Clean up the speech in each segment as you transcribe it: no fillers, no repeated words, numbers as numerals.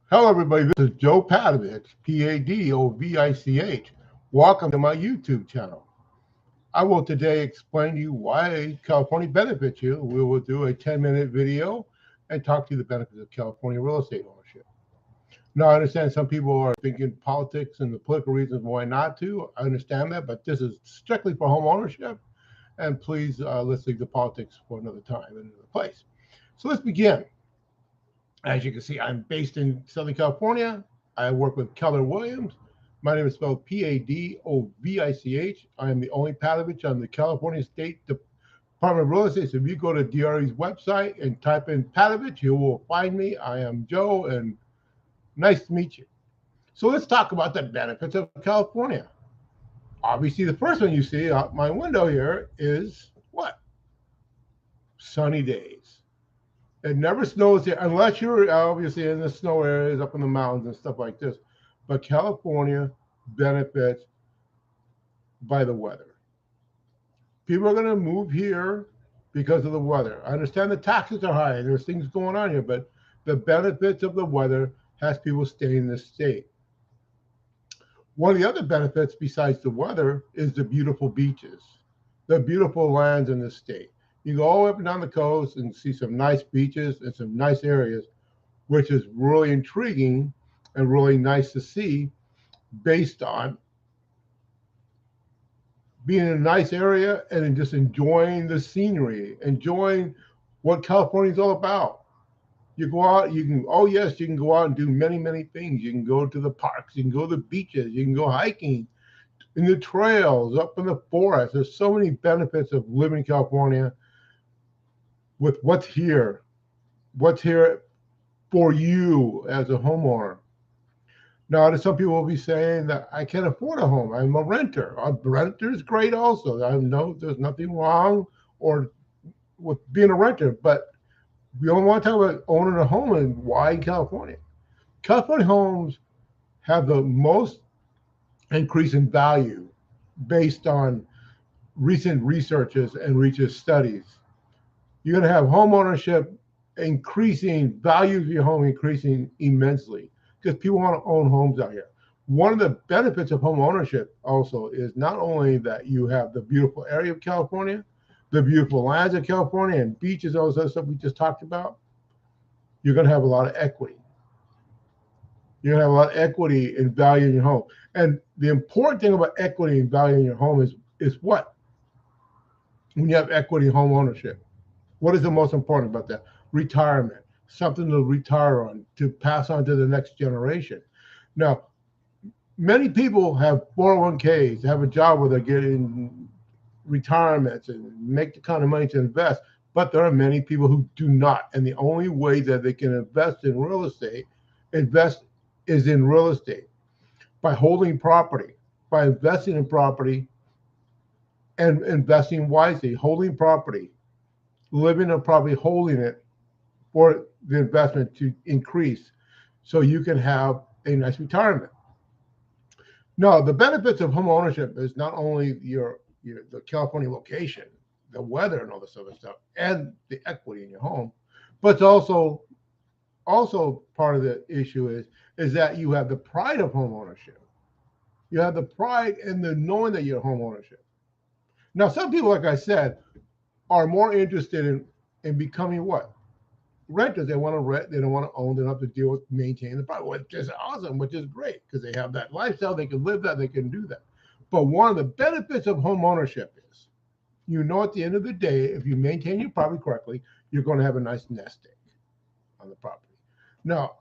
Hello, everybody. This is Joe Padovich, Padovich. Welcome to my YouTube channel. I will today explain to you why California benefits you. We will do a 10-minute video and talk to you the benefits of California real estate ownership. Now, I understand some people are thinking politics and the political reasons why not to. I understand that, but this is strictly for home ownership. And please, let's leave the politics for another time and another place. So let's begin. As you can see, I'm based in Southern California. I work with Keller Williams. My name is spelled Padovich. I am the only Padovich on the California State Department of Real Estate. So if you go to DRE's website and type in Padovich, you will find me. I am Joe, and nice to meet you. So let's talk about the benefits of California. Obviously, the first one you see out my window here is what? Sunny days. It never snows here unless you're obviously in the snow areas up in the mountains and stuff like this. But California benefits by the weather. People are going to move here because of the weather. I understand the taxes are high. There's things going on here, but the benefits of the weather has people staying in the state. One of the other benefits besides the weather is the beautiful beaches, the beautiful lands in the state. You go all up and down the coast and see some nice beaches and some nice areas, which is really intriguing and really nice to see based on being in a nice area and just enjoying the scenery, enjoying what California is all about. You go out, you can, oh yes, you can go out and do many, many things. You can go to the parks, you can go to the beaches, you can go hiking in the trails, up in the forest. There's so many benefits of living in California with what's here for you as a homeowner. Now, some people will be saying that I can't afford a home. I'm a renter. A renter is great also. I know there's nothing wrong or with being a renter, but we don't want to talk about owning a home and why in California. California homes have the most increase in value based on recent researches and recent studies. You're going to have home ownership increasing, value of your home increasing immensely because people want to own homes out here. One of the benefits of home ownership also is not only that you have the beautiful area of California, the beautiful lands of California and beaches, all those other stuff we just talked about, you're going to have a lot of equity. You're going to have a lot of equity in value in your home. And the important thing about equity and value in your home is what? When you have equity in home ownership. What is the most important about that? Retirement, something to retire on, to pass on to the next generation. Now, many people have 401ks, have a job where they're getting retirements and make the kind of money to invest, but there are many people who do not. And the only way that they can invest in real estate, is in real estate by holding property, by investing in property and investing wisely, holding property, living in property, holding it for the investment to increase so you can have a nice retirement. Now, the benefits of home ownership is not only the California location, the weather and all this other stuff, and the equity in your home, but it's also part of the issue is that you have the pride of home ownership. You have the pride in the knowing that you're home ownership. Now, some people, like I said, are more interested in becoming what? Renters. They want to rent. They don't want to own. They don't have to deal with maintaining the property, which is awesome, which is great because they have that lifestyle. They can live that. They can do that. But one of the benefits of home ownership is, at the end of the day, if you maintain your property correctly, you're going to have a nice nest egg on the property. Now,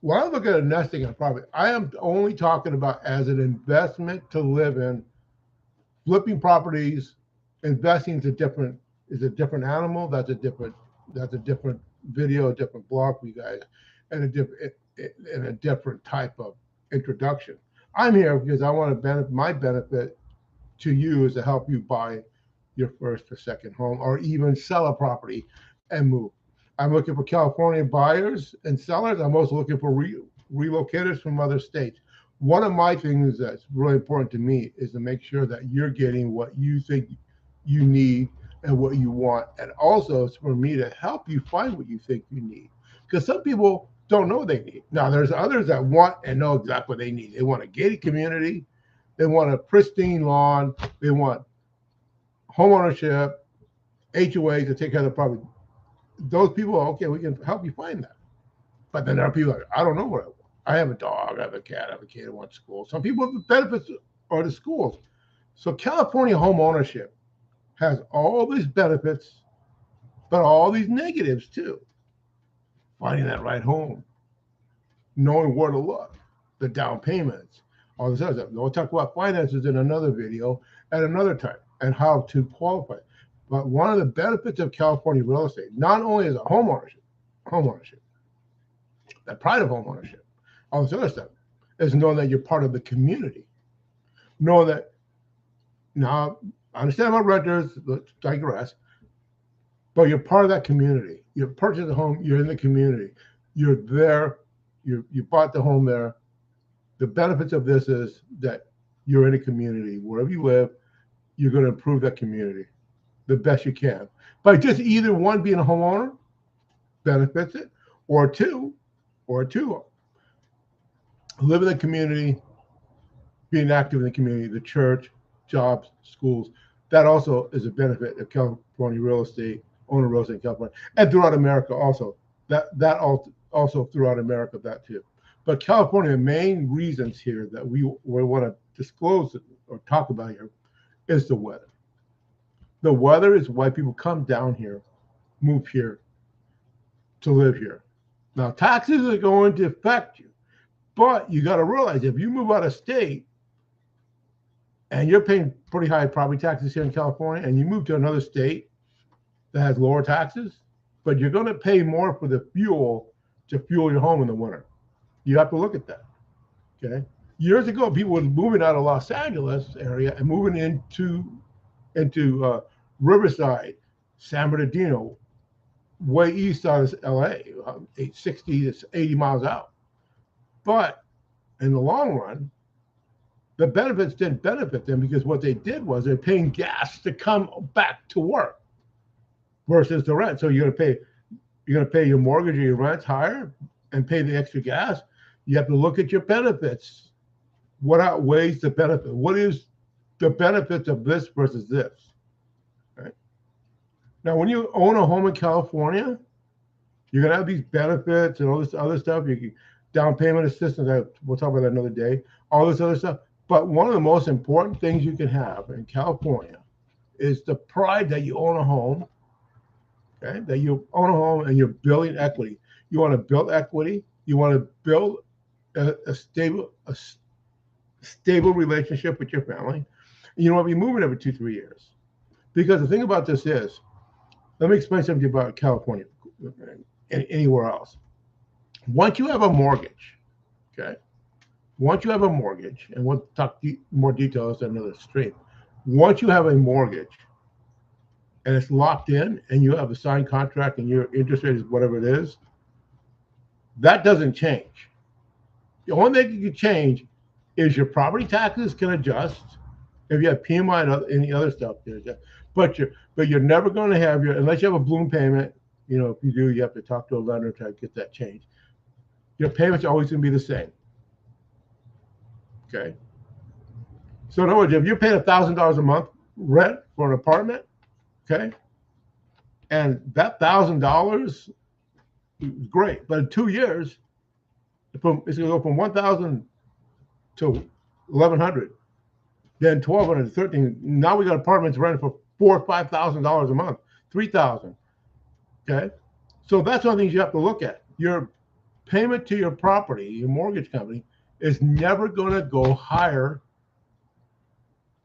when I look at a nesting on a property, I am only talking about as an investment to live in. Flipping properties, investing is a different animal. That's a different video, a different blog for you guys, and a different type of introduction. I'm here because I want to my benefit to you is to help you buy your first or second home or even sell a property and move. I'm looking for California buyers and sellers. I'm also looking for relocators from other states. One of my things that's really important to me is to make sure that you're getting what you think you need and what you want. And also it's for me to help you find what you think you need. Because some people don't know they need. Now, there's others that want and know exactly what they need. They want a gated community. They want a pristine lawn. They want home ownership, HOAs to take care of the property. Those people, okay, we can help you find that. But then there are people like, I don't know what I want. I have a dog, I have a cat, I have a kid who wants school. Some people, the benefits are the schools. So California home ownership has all these benefits, but all these negatives too. Finding that right home, knowing where to look, the down payments, all this other stuff. We'll talk about finances in another video at another time and how to qualify. But one of the benefits of California real estate, not only is it home ownership, that pride of home ownership, all this other stuff, is knowing that you're part of the community. Knowing that, now, I understand about renters, let's digress, but you're part of that community. You purchased a home, you're in the community. You're there, you bought the home there. The benefits of this is that you're in a community. Wherever you live, you're going to improve that community the best you can. By just either one, being a homeowner benefits it, or two, live in the community, being active in the community, the church, jobs, schools. That also is a benefit of California real estate, owner real estate in California, and throughout America also. That also throughout America, that too. But California, the main reasons here that we want to disclose or talk about here is the weather. The weather is why people come down here, move here, to live here. Now, taxes are going to affect you, but you got to realize if you move out of state and you're paying pretty high property taxes here in California, and you move to another state that has lower taxes, but you're going to pay more for the fuel to fuel your home in the winter. You have to look at that. Okay. Years ago, people were moving out of Los Angeles area and moving into Riverside, San Bernardino, way east out of LA, 60 to 80 miles out. But in the long run, the benefits didn't benefit them, because what they did was they're paying gas to come back to work versus the rent. So you're going to pay your mortgage or your rent higher and pay the extra gas. You have to look at your benefits. What outweighs the benefit? What is the benefits of this versus this? Right? Now, when you own a home in California, you're going to have these benefits and all this other stuff. You can down payment assistance. We'll talk about that another day. All this other stuff. But one of the most important things you can have in California is the pride that you own a home. Okay, that you own a home and you're building equity. You want to build equity. You want to build a stable relationship with your family. You don't want to be moving every 2-3 years. Because the thing about this is, let me explain something about California and anywhere else. Once you have a mortgage, okay? Once you have a mortgage, and we'll talk more details in another stream. Once you have a mortgage and it's locked in and you have a signed contract and your interest rate is whatever it is, that doesn't change. The only thing you can change is your property taxes can adjust. If you have PMI and any other stuff, but you're never going to have unless you have a balloon payment. You know, if you do, you have to talk to a lender to try to get that changed. Your payment's always going to be the same. Okay. So in other words, if you're paying $1,000 a month rent for an apartment, okay, and that $1,000 is great, but in 2 years, it's going to go from 1,000 to 1,100, then 1,200 to 13. Now we got apartments rented for $4,000 or $5,000 a month, 3,000. Okay, so that's one of the things you have to look at. Your payment to your property, your mortgage company, is never going to go higher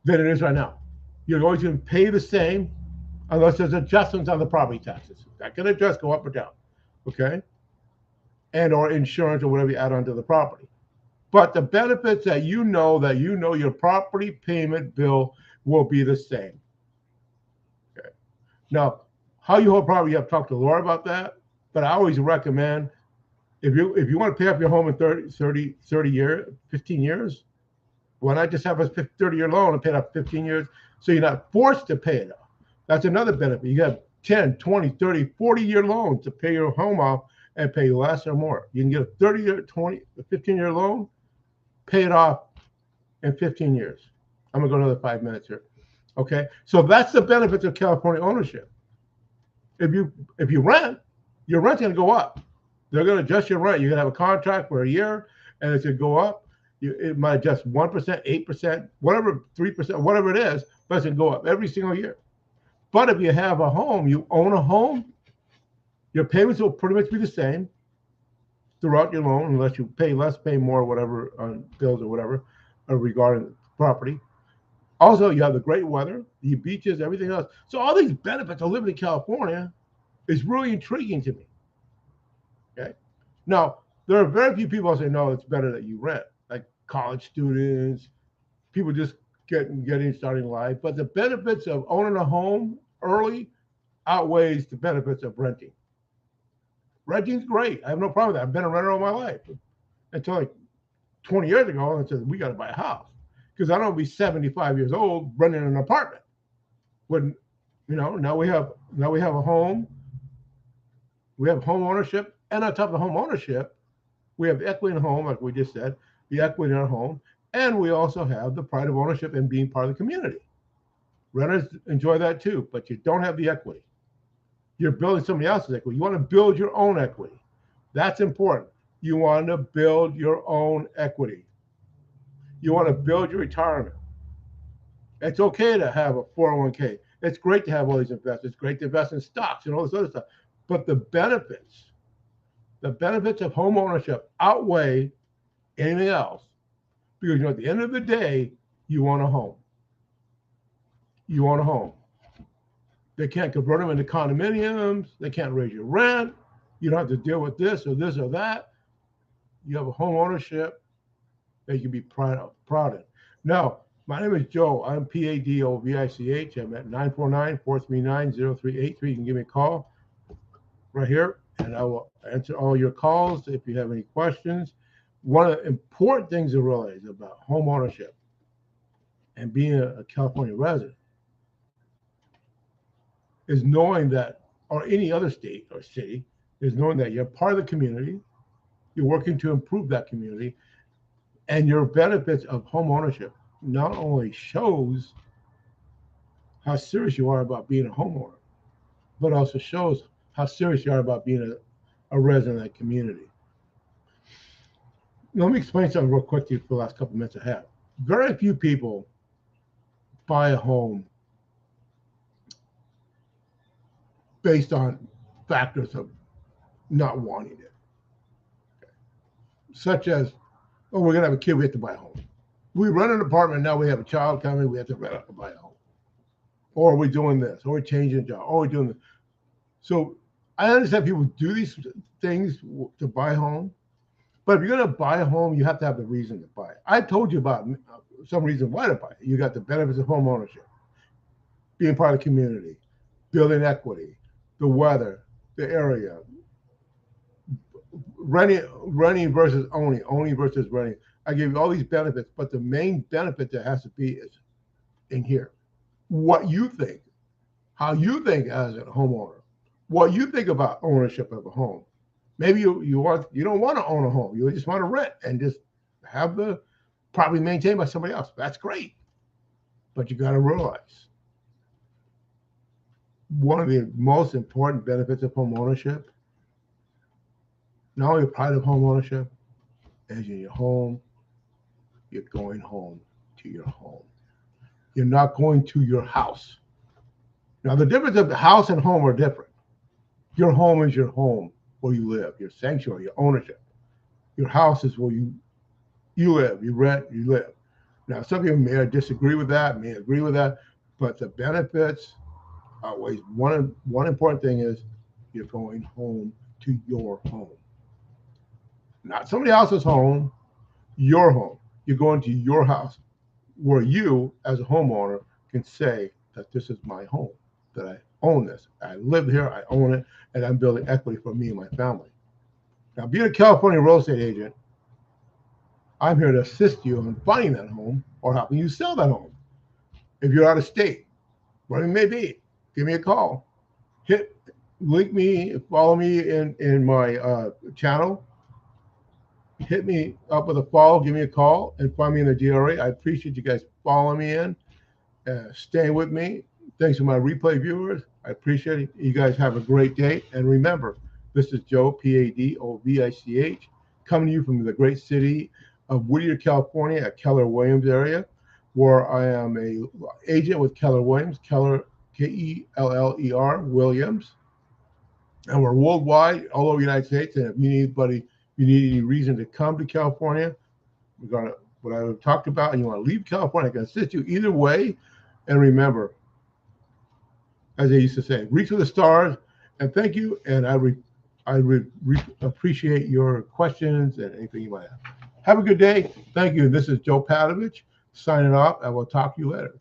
than it is right now. You're going to pay the same unless there's adjustments on the property taxes. That can adjust, go up or down, okay? And or insurance or whatever you add onto the property. But the benefits that you know your property payment bill will be the same. Okay. Now, how you hold property, you have to talk to Laura about that. But I always recommend, if you want to pay off your home in 30 years, 15 years, why not just have a 30-year loan and pay it off 15 years so you're not forced to pay it off? That's another benefit. You have 10, 20, 30, 40-year loans to pay your home off, and pay less or more. You can get a 30-year, 20, 15-year loan, pay it off in 15 years. I'm gonna go another 5 minutes here. Okay, so that's the benefits of California ownership. If you rent, your rent's gonna go up. They're gonna adjust your rent. You're gonna have a contract for a year, and it's gonna go up. It might adjust 1%, 8%, whatever, 3%, whatever it is, but it's gonna go up every single year. But if you have a home, you own a home, your payments will pretty much be the same throughout your loan, unless you pay less, pay more, whatever on bills or whatever, regarding property. Also, you have the great weather, the beaches, everything else. So all these benefits of living in California is really intriguing to me. Okay. Now, there are very few people who say, no, it's better that you rent, like college students, people just getting starting life. But the benefits of owning a home early outweighs the benefits of renting. Renting's great. I have no problem with that. I've been a renter all my life until like 20 years ago. I said, we got to buy a house because I don't want to be 75 years old renting an apartment. When, now we have a home. We have home ownership, and on top of the home ownership, we have equity in the home, like we just said, the equity in our home, and we also have the pride of ownership and being part of the community. Renters enjoy that too, but you don't have the equity. You're building somebody else's equity. You want to build your own equity. That's important. You want to build your own equity. You want to build your retirement. It's okay to have a 401k. It's great to have all these investments. It's great to invest in stocks and all this other stuff. But the benefits of home ownership outweigh anything else. Because at the end of the day, you want a home. You want a home. They can't convert them into condominiums. They can't raise your rent. You don't have to deal with this or that. You have a home ownership that you can be proud of. Now, my name is Joe. I'm Padovich. I'm at 949-439-0383. You can give me a call right here, and I will answer all your calls if you have any questions. One of the important things to realize about home ownership and being a California resident is knowing that, or any other state or city, is knowing that you're part of the community, you're working to improve that community, and your benefits of home ownership not only shows how serious you are about being a homeowner, but also shows how serious you are about being a resident of that community. Let me explain something real quick to you for the last couple of minutes I have. Very few people buy a home based on factors of not wanting it, such as, oh, we're going to have a kid, we have to buy a home. We rent an apartment, now we have a child coming, we have to rent up to buy a home. Or we're doing this, or we're changing job, or we're doing this. So I understand people do these things to buy a home, but if you're going to buy a home, you have to have the reason to buy it. I told you about some reason why to buy it. You got the benefits of home ownership, being part of the community, building equity, the weather, the area, renting versus owning versus renting. I gave you all these benefits, but the main benefit that has to be is in here. What you think, how you think as a homeowner, what you think about ownership of a home. Maybe you don't want to own a home. You just want to rent and just have the property maintained by somebody else. That's great. But you got to realize one of the most important benefits of home ownership, not only pride of home ownership, as in your home, you're going home to your home. You're not going to your house. Now, the difference of the house and home are different. Your home is your home, where you live, your sanctuary, your ownership. Your house is where you live, you rent, you live. Now, some people may disagree with that, may agree with that, but the benefits outweigh one important thing is you're going home to your home. Not somebody else's home, your home. You're going to your house where you, as a homeowner, can say that this is my home, that I own this. I live here, I own it, and I'm building equity for me and my family. Now, being a California real estate agent, I'm here to assist you in finding that home or helping you sell that home. If you're out of state, whatever it may be, give me a call. Hit link me, follow me in my channel. Hit me up with a follow, give me a call, and find me in the DRA. I appreciate you guys following me in, staying with me. Thanks to my replay viewers. I appreciate it. You guys have a great day. And remember, this is Joe, Padovich, coming to you from the great city of Whittier, California, at Keller Williams area, where I am a agent with Keller Williams, Keller, Keller Williams. And we're worldwide, all over the United States. And if you need anybody, you need any reason to come to California, regarding what I talked about, and you want to leave California, I can assist you either way. And remember, as they used to say, reach for the stars. And thank you. And I appreciate your questions and anything you might have. Have a good day. Thank you. This is Joe Padovich signing off, and we'll talk to you later.